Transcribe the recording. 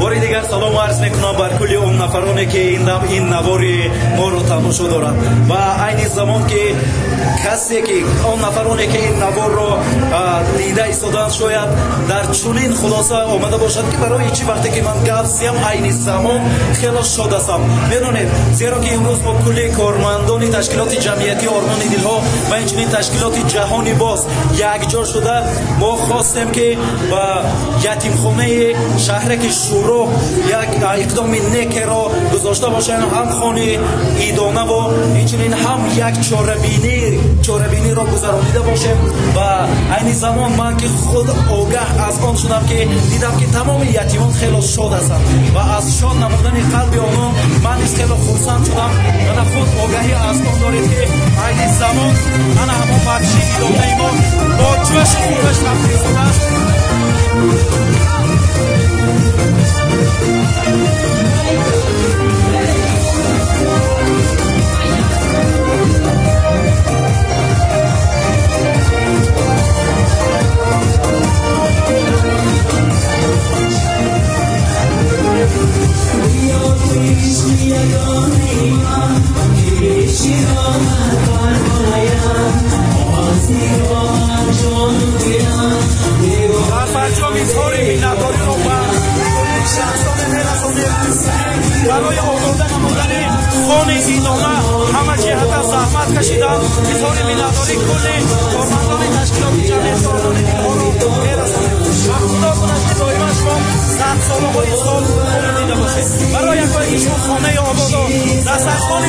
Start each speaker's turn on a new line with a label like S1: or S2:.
S1: باری دیگر سلام عرض میکنم بر کلی اون نفرانی که این نواری ما رو تماشا دارند و این زمان که کسی که اون نفرانی که این نوار رو دیده ایستادن شاید در چنین خلاصه آمده باشد که برای چی وقتی که من گپ زدم این زمان خیلی شاد هستم. میدونید زیرا که امروز با کلی کارمندان تشکیلات جمعیتی آرمان دلها و اینچنین تشکیلات جهانی باز یکجا شده ما خواستیم که با یتیمخانه شهر که شروع یک اقدام نیک را گذاشته باشن، هم خانه ایدانه و اینچنین هم یک چاره‌بینی را گذرانیده باشیم. و این زمان من که خود آگاه از آن شدم که دیدم که تمام یتیمان خیلی شاد هستند و از شاد نمودن قلب آنها من نیز خیلی خرسند شدم و خود آگاهی از آن دارید که این زمان انا همون بچه ایدانه ما با جوش خورش تبدیل شده است. برای آوردن خانه ایدانه همه جهت از زحمت کشیدن. اظهار میnnتداری کلی کارمندان تشکیلات جمعیتی آرمان دلها رو میرسانیم و خدا کند که دائما شما 100 ساله‌های سال عمر دیده باشید. برای یکایک شما خانه آباد دسترخوان